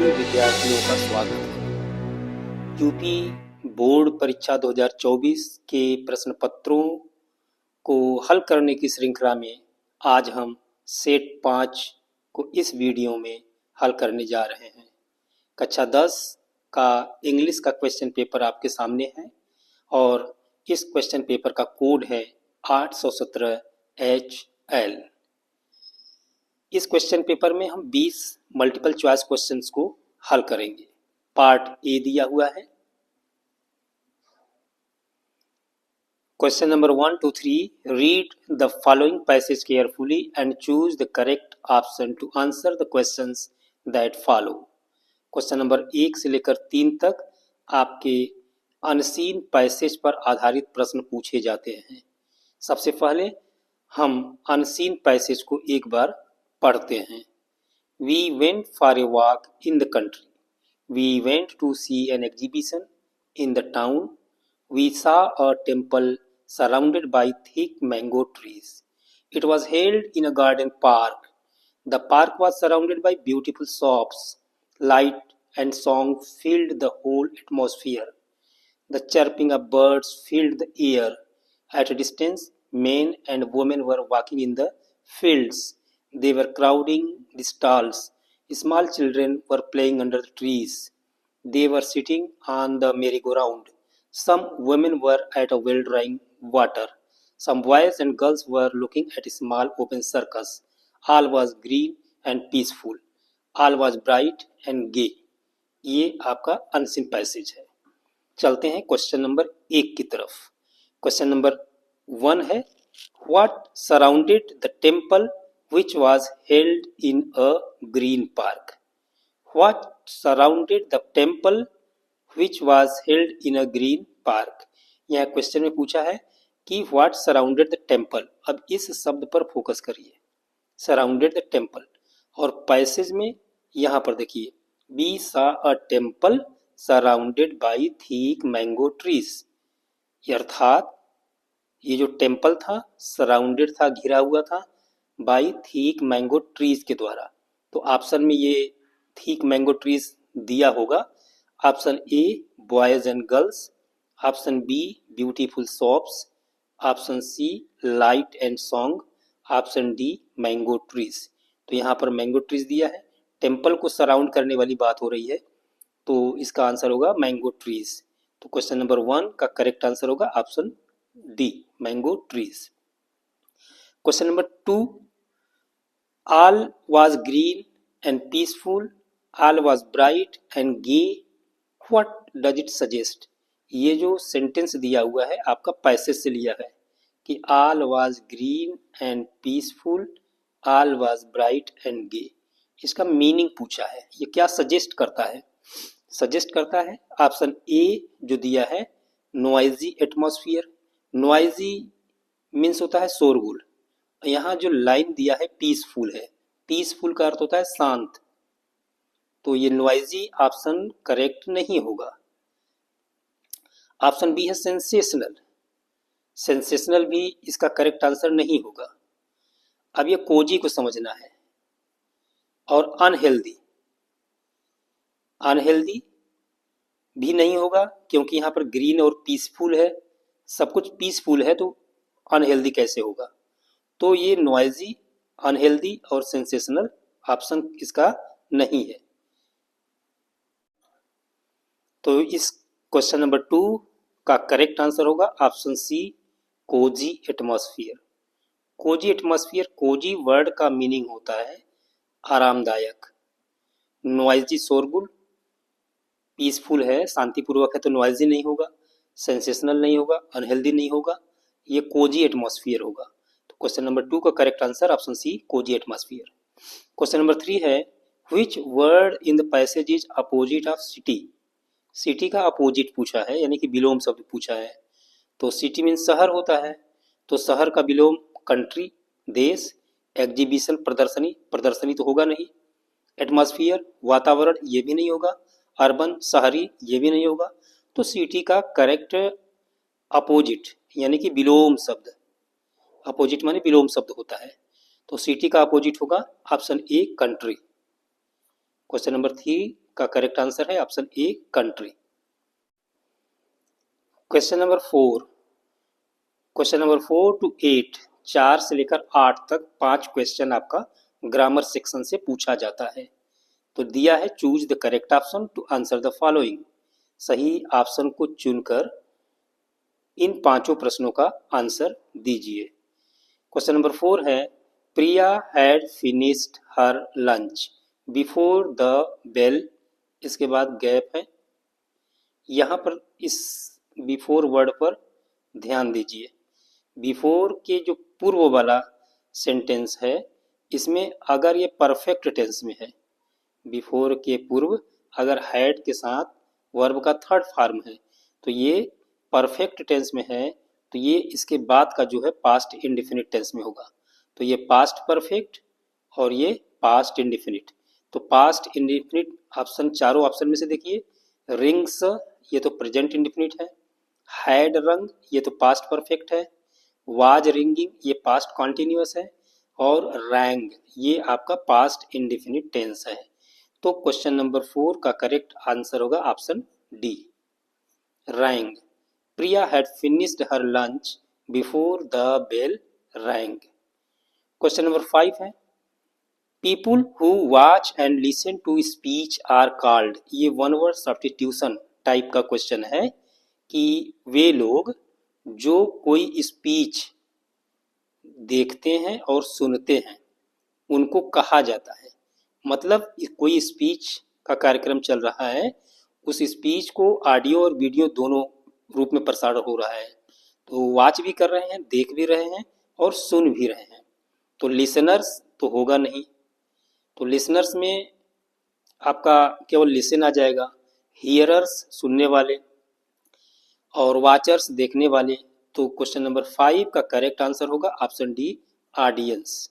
सभी विद्यार्थियों का स्वागत है। यूपी बोर्ड परीक्षा 2024 के प्रश्न पत्रों को हल करने की श्रृंखला में आज हम सेट 5 को इस वीडियो में हल करने जा रहे हैं। कक्षा 10 का इंग्लिश का क्वेश्चन पेपर आपके सामने है और इस क्वेश्चन पेपर का कोड है 817 HL। इस क्वेश्चन पेपर में हम 20 मल्टीपल चॉइस क्वेश्चंस को हल करेंगे। पार्ट ए दिया हुआ है। Question number 1 to 3, read the following passage carefully and choose the correct option to answer the questions that follow. Question number 1 से लेकर 3 तक आपके अनसीन पैसेज पर आधारित प्रश्न पूछे जाते हैं। सबसे पहले हम अनसीन पैसेज को एक बार पढ़ते हैं। We went for a walk in the country. We went to see an exhibition in the town. We saw a temple surrounded by thick mango trees. It was held in a garden park. The park was surrounded by beautiful shops. Light and song filled the whole atmosphere. The chirping of birds filled the air. At a distance, men and women were walking in the fields. They were crowding the stalls. Small children were playing under the trees. They were sitting on the merry-go-round. Some women were at a well drawing water. Some boys and girls were looking at a small open circus. All was green and peaceful. All was bright and gay. ये आपका unseen passage है। चलते हैं question number 1 की तरफ। Question number 1 है, what surrounded the temple which was held in a green park? What surrounded the temple which was held in a green park? यह question में पूछा है कि what surrounded the temple। अब इस शब्द पर फोकस करिए, surrounded the temple। और पैसेज में यहाँ पर देखिए, we saw a temple surrounded by thick mango trees। अर्थात ये जो टेम्पल था सराउंडेड था, घिरा हुआ था बाई थीक मैंगो ट्रीज के द्वारा। तो ऑप्शन में ये थीक मैंगो ट्रीज दिया होगा। Option A boys and girls, option B beautiful shops, option C light and song, option D mango trees. तो यहाँ पर मैंगो ट्रीज दिया है, टेम्पल को सराउंड करने वाली बात हो रही है, तो इसका आंसर होगा मैंगो ट्रीज। तो क्वेश्चन नंबर 1 का करेक्ट आंसर होगा option D, mango trees. Question number 2, all was green and peaceful, all was bright and gay, what does it suggest? ये जो सेंटेंस दिया हुआ है आपका पैसेज से लिया है कि all was green and peaceful, all was bright and gay। इसका मीनिंग पूछा है, ये क्या सजेस्ट करता है? सजेस्ट करता है ऑप्शन ए जो दिया है, नॉइजी एटमॉस्फियर। नॉइजी मीन्स होता है शोरगुल। यहाँ जो लाइन दिया है पीसफुल है, पीसफुल का अर्थ होता है शांत, तो ये नॉइजी ऑप्शन करेक्ट नहीं होगा। ऑप्शन बी है सेंसेशनल, सेंसेशनल भी इसका करेक्ट आंसर नहीं होगा। अब ये कोजी को समझना है। और अनहेल्दी, अनहेल्दी भी नहीं होगा क्योंकि यहाँ पर ग्रीन और पीसफुल है, सब कुछ पीसफुल है, तो अनहेल्दी कैसे होगा? तो ये नॉइजी, अनहेल्दी और सेंसेशनल ऑप्शन इसका नहीं है। तो इस क्वेश्चन नंबर 2 का करेक्ट आंसर होगा option C, cosy atmosphere. Cosy atmosphere, cosy word का मीनिंग होता है आरामदायक। नॉइजी शोरगुल, पीसफुल है, शांतिपूर्वक है, तो नॉइजी नहीं होगा, सेंसेशनल नहीं होगा, अनहेल्दी नहीं होगा, ये कोजी एटमॉस्फियर होगा। क्वेश्चन नंबर 2 का correct answer option C, cosy atmosphere. Question number 3 है, which word in the passage is opposite of city? City का अपोजिट पूछा है, यानी कि विलोम शब्द पूछा है। तो सिटी मीन्स शहर होता है, तो शहर का विलोम कंट्री, देश, एग्जीबिशन प्रदर्शनी, प्रदर्शनी तो होगा नहीं, एटमॉस्फियर वातावरण ये भी नहीं होगा, अर्बन शहरी ये भी नहीं होगा। तो सिटी का करेक्ट अपोजिट यानी कि विलोम शब्द, अपोजिट माने विलोम शब्द होता है, तो सिटी का अपोजिट होगा option a country. Question number 3 का करेक्ट आंसर है option a country. Question number 4, question number 4 to 8, 4 से लेकर 8 तक 5 क्वेश्चन आपका ग्रामर सेक्शन से पूछा जाता है। तो दिया है choose the correct option to answer the following, सही ऑप्शन को चुनकर इन पांचों प्रश्नों का आंसर दीजिए। क्वेश्चन नंबर 4 है Priya had finished her lunch before the bell, इसके बाद गैप है। यहाँ पर इस बिफोर वर्ड पर ध्यान दीजिए। बिफोर के जो पूर्व वाला सेंटेंस है इसमें अगर ये परफेक्ट टेंस में है, बिफोर के पूर्व अगर हैड के साथ वर्ब का थर्ड फॉर्म है तो ये परफेक्ट टेंस में है, तो ये इसके बाद का जो है पास्ट इंडेफिनिट टेंस में होगा। तो ये पास्ट परफेक्ट और ये पास्ट इंडेफिनिट। तो पास्ट इंडेफिनिट ऑप्शन, चारों ऑप्शन में से देखिए, रिंग्स ये तो प्रेजेंट इंडेफिनिट है, हैड रंग ये तो पास्ट परफेक्ट है, वाज रिंगिंग ये पास्ट कॉन्टिन्यूअस है, और रैंग ये आपका पास्ट इंडेफिनिट टेंस है। तो क्वेश्चन नंबर 4 का करेक्ट आंसर होगा option D, rang. Priya had finished her lunch before the bell rang. Question number 5 है people who watch and listen to speech are called, ये वन वर्ड सब्स्टिट्यूशन टाइप का question है कि वे लोग जो कोई स्पीच देखते हैं और सुनते हैं उनको कहा जाता है। मतलब कोई स्पीच का कार्यक्रम चल रहा है, उस स्पीच को ऑडियो और वीडियो दोनों रूप में प्रसारण हो रहा है, तो वॉच भी कर रहे हैं, देख भी रहे हैं और सुन भी रहे हैं। तो लिसनर्स तो होगा नहीं, तो लिसनर्स में आपका केवल लिसन आ जाएगा, हियरर्स सुनने वाले और वाचर्स देखने वाले। तो क्वेश्चन नंबर 5 का करेक्ट आंसर होगा ऑप्शन डी, ऑडियंस।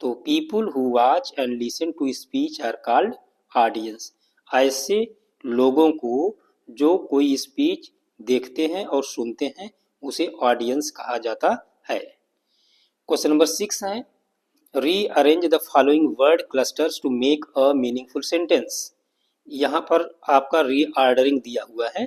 तो people who watch and listen to speech are called audience, ऐसे लोगों को जो कोई स्पीच देखते हैं और सुनते हैं उसे ऑडियंस कहा जाता है। क्वेश्चन नंबर 6 है rearrange the following word clusters to make a meaningful sentence. यहाँ पर आपका रीऑर्डरिंग दिया हुआ है।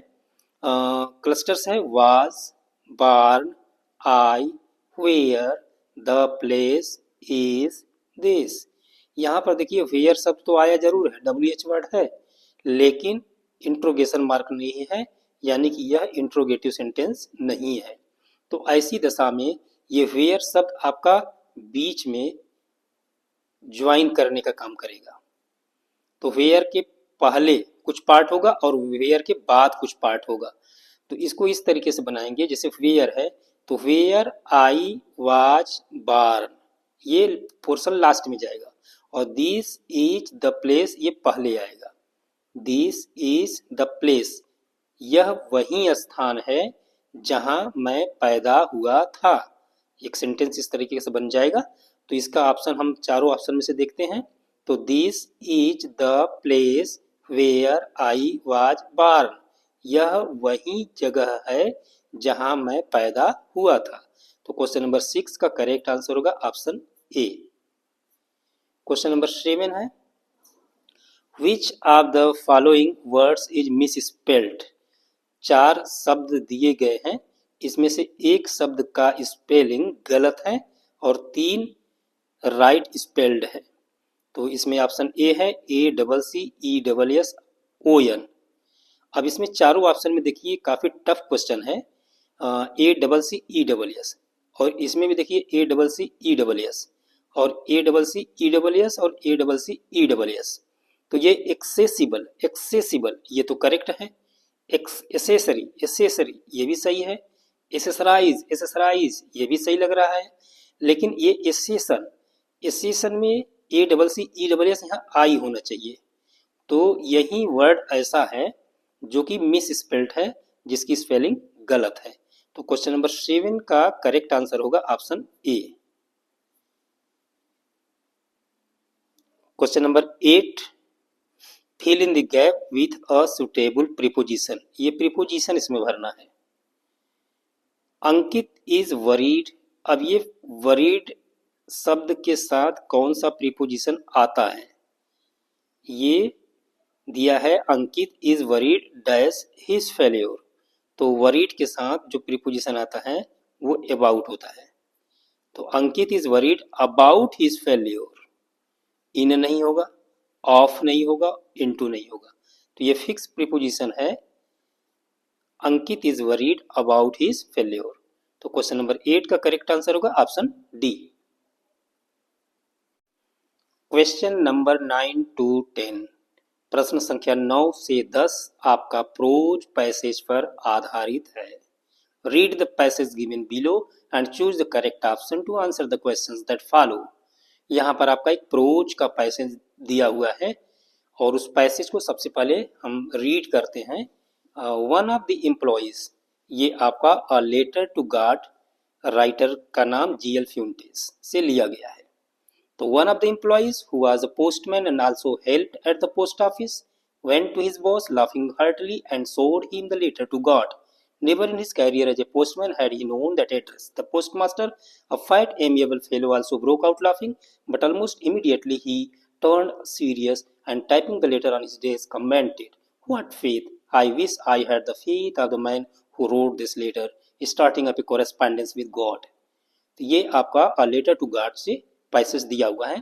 क्लस्टर्स है was, born, I, where, the place, is, this. यहाँ पर देखिए वेयर शब्द तो आया जरूर है, WH वर्ड है, लेकिन इंट्रोगेशन मार्क नहीं है, यानी कि यह इंट्रोगेटिव सेंटेंस नहीं है। तो ऐसी दशा में ये वेयर शब्द आपका बीच में ज्वाइन करने का काम करेगा। तो वेयर के पहले कुछ पार्ट होगा और वेयर के बाद कुछ पार्ट होगा। तो इसको इस तरीके से बनाएंगे, जैसे वेयर है तो वेयर आई वाज बार्न, ये पोर्शन लास्ट में जाएगा, और दिस इज द प्लेस ये पहले आएगा। दिस इज द प्लेस, यह वही स्थान है जहां मैं पैदा हुआ था। एक सेंटेंस इस तरीके से बन जाएगा। तो इसका ऑप्शन हम चारों ऑप्शन में से देखते हैं। तो this is the place where I was born, यह वही जगह है जहां मैं पैदा हुआ था। तो क्वेश्चन नंबर 6 का करेक्ट आंसर होगा ऑप्शन ए। क्वेश्चन नंबर 7 है which of the following words is misspelled. 4 शब्द दिए गए हैं, इसमें से एक शब्द का स्पेलिंग गलत है और 3 राइट स्पेल्ड है। तो इसमें ऑप्शन ए है ACCESSON। अब इसमें चारों ऑप्शन में देखिए काफ़ी टफ क्वेश्चन है। ACCESS और इसमें भी देखिए ACCESS और ACCESS और ACCESS। तो ये एक्सेसिबल ये तो करेक्ट है। एसेसरी ये भी सही है। एसेसराइज ये भी सही लग रहा है। लेकिन ये एसेसन में ACCESS यहाँ आई होना चाहिए। तो यही वर्ड ऐसा है जो कि मिस स्पेल्ड है, जिसकी स्पेलिंग गलत है। तो क्वेश्चन नंबर 7 का करेक्ट आंसर होगा option A. Question number 8 fill in the gap with a suitable preposition, ये प्रीपोजिशन इसमें भरना है। अंकित इज वरीड, अब ये वरीड शब्द के साथ कौन सा प्रीपोजिशन आता है, ये दिया है Ankit is worried dash his failure. तो वरीड के साथ जो प्रीपोजिशन आता है वो अबाउट होता है। तो Ankit is worried about his failure. In नहीं होगा, ऑफ नहीं होगा, इनटू नहीं होगा। तो ये फिक्स प्रीपोजिशन है। Ankit is worried about his failure. तो क्वेश्चन नंबर 8 का करेक्ट आंसर होगा option D. Question number 9 to 10, प्रश्न संख्या 9 से 10 आपका प्रोज पैसेज पर आधारित है। Read the passage given below and choose the correct option to answer the questions that follow. यहाँ पर आपका एक प्रोज का पैसेज दिया हुआ है और उस पैसेज को सबसे पहले हम रीड करते हैं। वन ऑफ द एम्प्लॉइज, ये आपका a letter to God, writer का नाम जीएल फ्यूंटेस से लिया गया है। तो one of the employees who was a postman and also helped at the post office went to his boss laughing heartily and showed him the letter to God. Never in his career as a postman had he known that address. The postmaster, a fat, amiable fellow, also broke out laughing, but almost immediately he turned serious and typing the letter on his desk commented, "What faith! I wish I had the faith of the man who wrote this letter, starting up a correspondence with God." तो ये आपका a letter to God से passage दिया हुआ है।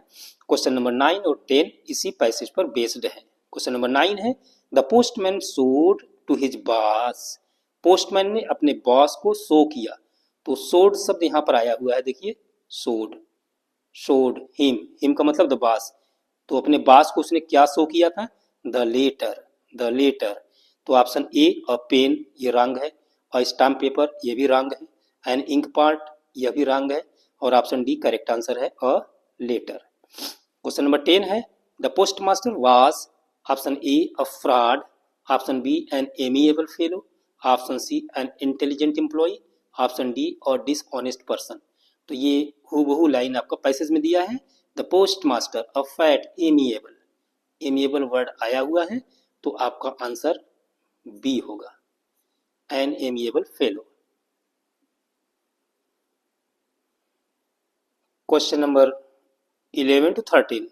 Question number 9 और 10 इसी passage पर बेस्ड है। क्वेश्चन नंबर 9 है, द पोस्टमैन सोड टू हिज बॉस। पोस्टमैन ने अपने बॉस को सो किया। तो सोड शब्द यहाँ पर आया हुआ है, देखिए सोड, शोड हिम का मतलब द बॉस। तो अपने बॉस को उसने क्या शो किया था? The letter. तो ऑप्शन ए अ पेन, ये रंग है। अ स्टाम्प पेपर, ये भी रंग है। एन इंक पार्ट, यह भी रंग है। और ऑप्शन डी करेक्ट आंसर है अ लेटर। क्वेश्चन नंबर 10 है, the post master was, option A a fraud, option B an amiable fellow, option C an intelligent employee, option D और dishonest person. तो ये हूबहू लाइन आपका passage में दिया है। The post master a fat amiable, amiable word आया हुआ है, तो आपका आंसर बी होगा, an amiable fellow. Question number 11 to 13,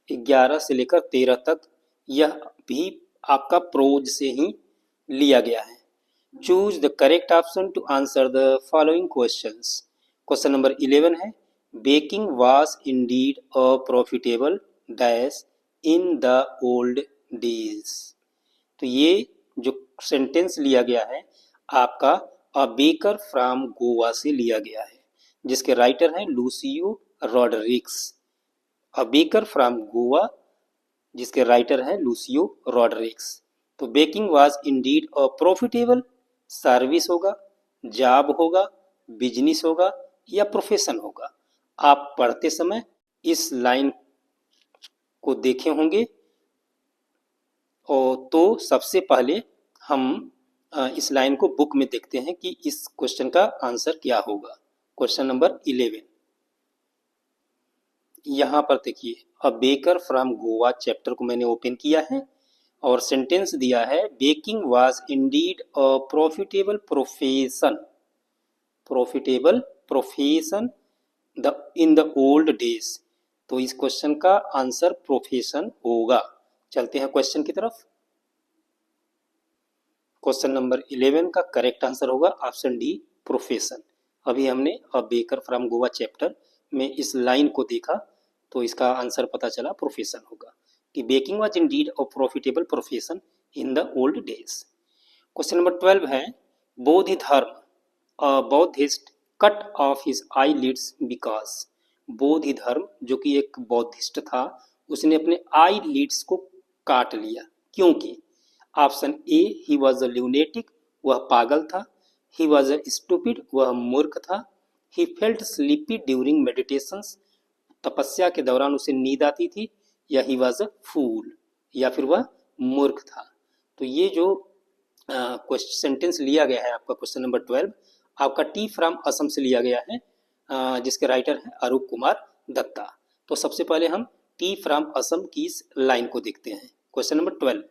11 से लेकर 13 तक, यह भी आपका प्रोज से ही लिया गया है। Choose the correct option to answer the following questions. Question number 11 है, baking was indeed a profitable dash in the old days. तो ये जो सेंटेंस लिया गया है आपका अ बेकर फ्रॉम गोवा से लिया गया है, जिसके राइटर हैं Lucio Rodrigues. A baker from Goa, जिसके राइटर हैं लूसियो रॉड्रिग्स। तो baking was indeed a profitable, service होगा, जॉब होगा, बिजनेस होगा या प्रोफेशन होगा। आप पढ़ते समय इस लाइन को देखे होंगे। और तो सबसे पहले हम इस लाइन को बुक में देखते हैं कि इस क्वेश्चन का आंसर क्या होगा। क्वेश्चन नंबर 11, यहाँ पर देखिए a baker from Goa chapter को मैंने ओपन किया है और सेंटेंस दिया है, baking was indeed a profitable profession the in the old days. तो इस क्वेश्चन का आंसर प्रोफेशन होगा। चलते हैं क्वेश्चन की तरफ। क्वेश्चन नंबर 11 का करेक्ट आंसर होगा ऑप्शन डी प्रोफेशन। अभी हमने a baker from Goa chapter में इस लाइन को देखा तो इसका आंसर पता चला प्रोफेशन होगा कि baking was indeed a profitable profession in the old days. Question number 12 है, बोधि Dharma a Buddhist cut off his eyelids because. Bodhi Dharma जो कि एक बौद्धिस्ट था, उसने अपने आई लिड्स को काट लिया क्योंकि। Option A he was a lunatic, वह पागल था। ही वॉज अ स्टूपिड, वह मूर्ख था। He felt sleepy during meditations, तपस्या के दौरान उसे नींद आती थी। या ही वॉज अ फूल, या फिर वह मूर्ख था। तो ये जो सेंटेंस लिया गया है आपका क्वेश्चन नंबर 12 आपका टी फ्रॉम असम से लिया गया है, जिसके राइटर हैं अरूप कुमार दत्ता। तो सबसे पहले हम टी फ्रॉम असम की इस लाइन को देखते हैं। क्वेश्चन नंबर 12,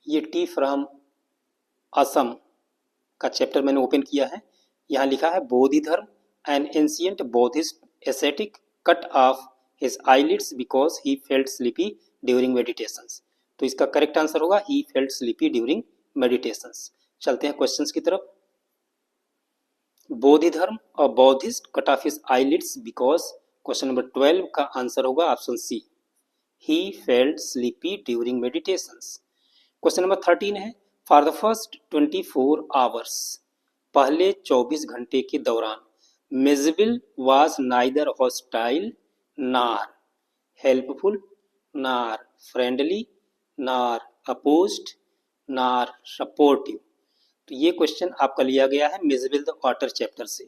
ये टी फ्रॉम असम का चैप्टर मैंने ओपन किया है। यहाँ लिखा है बोधि धर्म an ancient Buddhist ascetic cut off his eyelids because he felt sleepy during meditations। तो इसका करेक्ट आंसर होगा he felt sleepy during meditations। चलते हैं क्वेश्चंस की तरफ। बोधिधर्म और Buddhist cut off his eyelids because, question number 12 का आंसर होगा option C, he felt sleepy during meditations। Question number 13 है, फॉर द फर्स्ट 24 आवर्स, पहले 24 घंटे के दौरान, मेजबिल वाज नाइदर हॉस्टाइल नार हेल्पफुल नार फ्रेंडली नार अपोज्ड नार सपोर्टिव। तो ये क्वेश्चन आपका लिया गया है मेजबिल द ऑटर चैप्टर से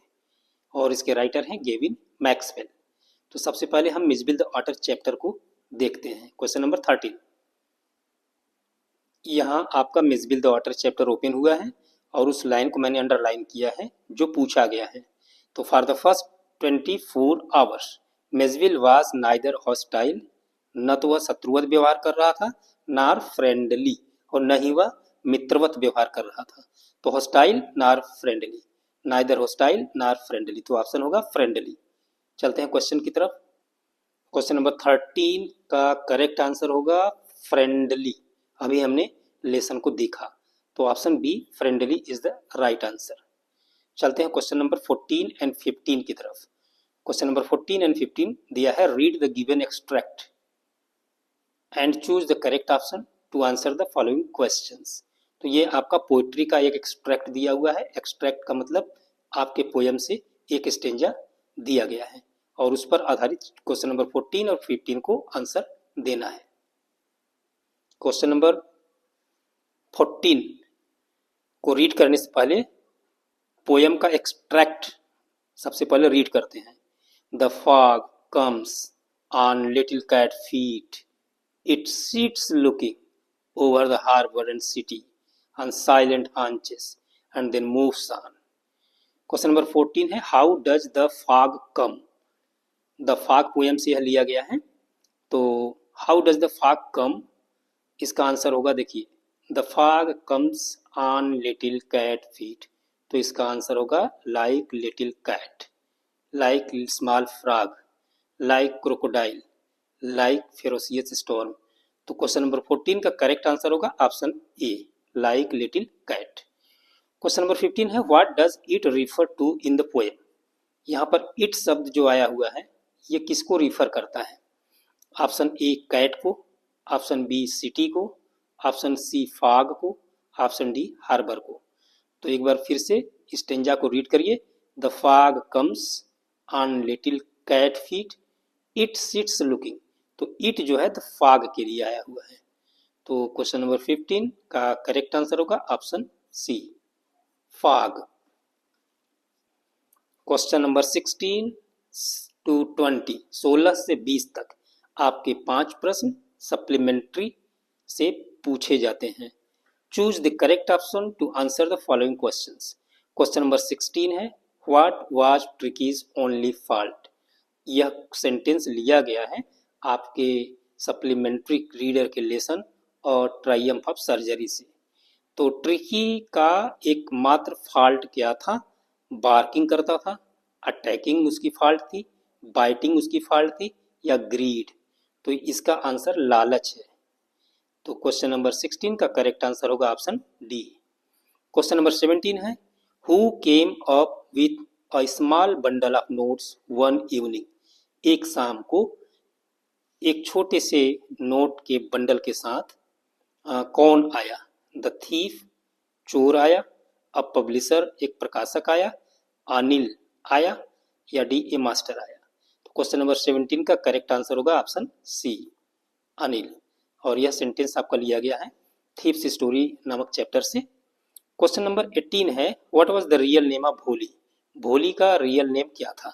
और इसके राइटर हैं गेविन मैक्सवेल। तो सबसे पहले हम मेजबिल द ऑटर चैप्टर को देखते हैं। क्वेश्चन नंबर 13, यहाँ आपका मेजबिल द ऑटर चैप्टर ओपन हुआ है और उस लाइन को मैंने अंडरलाइन किया है जो पूछा गया है। तो फॉर द फर्स्ट 24 आवर्स मेजबिल वाज नाइदर हॉस्टाइल, न तो वह शत्रुवत व्यवहार कर रहा था नार फ्रेंडली, और न ही वह मित्रवत व्यवहार कर रहा था। तो हॉस्टाइल नार फ्रेंडली, नाइदर हॉस्टाइल नार फ्रेंडली, तो ऑप्शन होगा फ्रेंडली। चलते हैं क्वेश्चन की तरफ। क्वेश्चन नंबर 13 का करेक्ट आंसर होगा फ्रेंडली। अभी हमने लेसन को देखा, तो option be friendly is the right answer. चलते हैं क्वेश्चन नंबर 14 एंड 15 की तरफ। क्वेश्चन नंबर 14 एंड 15 दिया है, read the given extract and choose the correct option to answer the following questions. तो ये आपका पोइट्री का एक एक्सट्रैक्ट दिया हुआ है। एक्सट्रैक्ट का मतलब आपके पोयम से एक स्टेंजा दिया गया है और उस पर आधारित क्वेश्चन नंबर 14 और 15 को आंसर देना है। क्वेश्चन नंबर 14 को रीड करने से पहले पोयम का एक्सट्रैक्ट सबसे पहले रीड करते हैं। The fog comes on little cat feet, it sits looking over the harbour and city on silent haunches and then moves on. Question number 14 है, how does the fog come. The fog poem से यह लिया गया है। तो how does the fog come, इसका answer होगा, देखिए, the fog comes on little cat feet, तो इसका आंसर होगा like little cat, like small frog, like crocodile, like ferocious storm. तो क्वेश्चन नंबर 14 का करेक्ट आंसर होगा option A, like little cat. Question number 15 है, what does it refer to in the poem. यहाँ पर it शब्द जो आया हुआ है ये किसको रिफर करता है। ऑप्शन ए कैट को, ऑप्शन बी सिटी को, ऑप्शन सी फॉग को, ऑप्शन डी हार्बर को। तो एक बार फिर से स्टेंजा को रीड करिए। The fog comes on little cat feet, it sits looking. तो इट जो है द फॉग के लिए आया हुआ है। तो क्वेश्चन नंबर 15 का करेक्ट आंसर होगा option C, fog. Question number 16 to 20, 16 से 20 तक आपके 5 प्रश्न सप्लीमेंट्री से पूछे जाते हैं। Choose the correct option to answer the following questions. Question number 16 है, what was Tricki's only fault. यह सेंटेंस लिया गया है आपके सप्लीमेंट्री रीडर के लेसन और ट्रायम्फ ऑफ सर्जरी से। तो ट्रिकी का एकमात्र फॉल्ट क्या था, बार्किंग करता था, अटैकिंग उसकी फॉल्ट थी, बाइटिंग उसकी फॉल्ट थी, या ग्रीड। तो इसका आंसर लालच है। तो क्वेश्चन नंबर 16 का करेक्ट आंसर होगा ऑप्शन डी। क्वेश्चन नंबर 17 है, who came up with a small bundle of notes one evening. एक शाम को एक छोटे से नोट के बंडल के साथ कौन आया। द थीफ, चोर आया, अ पब्लिशर, एक प्रकाशक आया, अनिल आया, या डी ए मास्टर आया। तो क्वेश्चन नंबर 17 का करेक्ट आंसर होगा ऑप्शन सी, अनिल। और यह सेंटेंस आपका लिया गया है थीफ्स स्टोरी नामक चैप्टर से। क्वेश्चन नंबर 18 है, what was the real name of भोली। भोली का रियल नेम क्या था,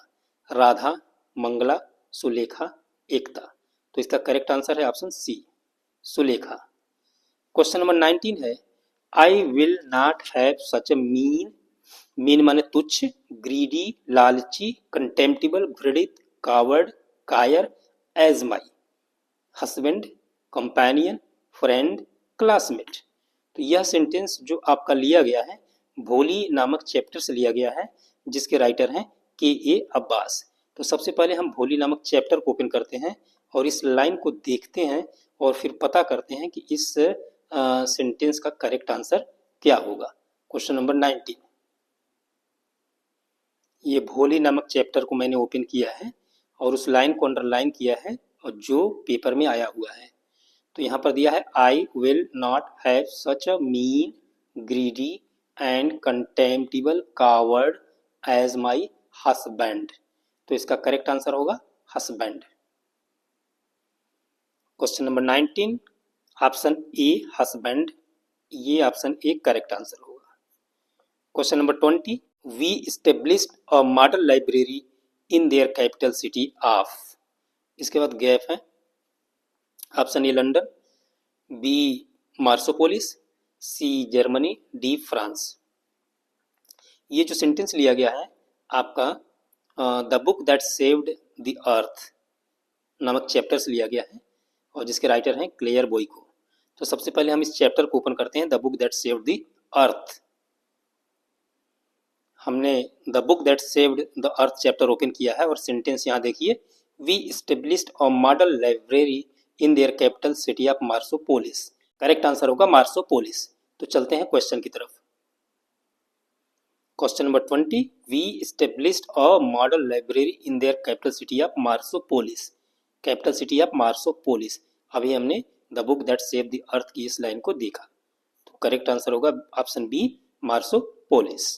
राधा, मंगला, सुलेखा, एकता। तो इसका करेक्ट आंसर है option C, Sulekha. Question number 19 है, I will not have such a mean. Mean माने तुच्छ, ग्रीडी लालची, कंटेम्प्टिबल घृणित, कावर्ड कायर, as my husband, companion, friend, classmate. तो यह सेंटेंस जो आपका लिया गया है भोली नामक चैप्टर से लिया गया है जिसके राइटर हैं के ए अब्बास। तो सबसे पहले हम भोली नामक चैप्टर को ओपन करते हैं और इस लाइन को देखते हैं और फिर पता करते हैं कि इस सेंटेंस का करेक्ट आंसर क्या होगा। Question number 19। ये भोली नामक चैप्टर को मैंने ओपन किया है और उस लाइन को अंडरलाइन किया है और जो पेपर में आया हुआ है। तो यहाँ पर दिया है I will not have such a mean greedy and contemptible coward as my husband. तो इसका करेक्ट आंसर होगा husband. Question number 19 option A husband, ये ऑप्शन ए करेक्ट आंसर होगा। Question number 20 we established a model library in their capital city of. इसके बाद gap है। Option A London, B Marsopolis, C Germany, D France. ये जो sentence लिया गया है आपका the book that saved the अर्थ नामक चैप्टर से लिया गया है और जिसके राइटर हैं क्लेयर बोइको। तो सबसे पहले हम इस चैप्टर को ओपन करते हैं, the book that saved the earth. हमने the book that saved the earth chapter open किया है और सेंटेंस यहाँ देखिए, we established a model library in their capital city of Marsopolis. Correct answer होगा मार्सोपोलिस। तो चलते हैं क्वेश्चन की तरफ। Question number 20 we established a model library in their capital city of Marsopolis. Capital city of Marsopolis. अभी हमने the book that saved the अर्थ की इस लाइन को देखा। तो करेक्ट आंसर होगा ऑप्शन बी मार्सोपोलिस।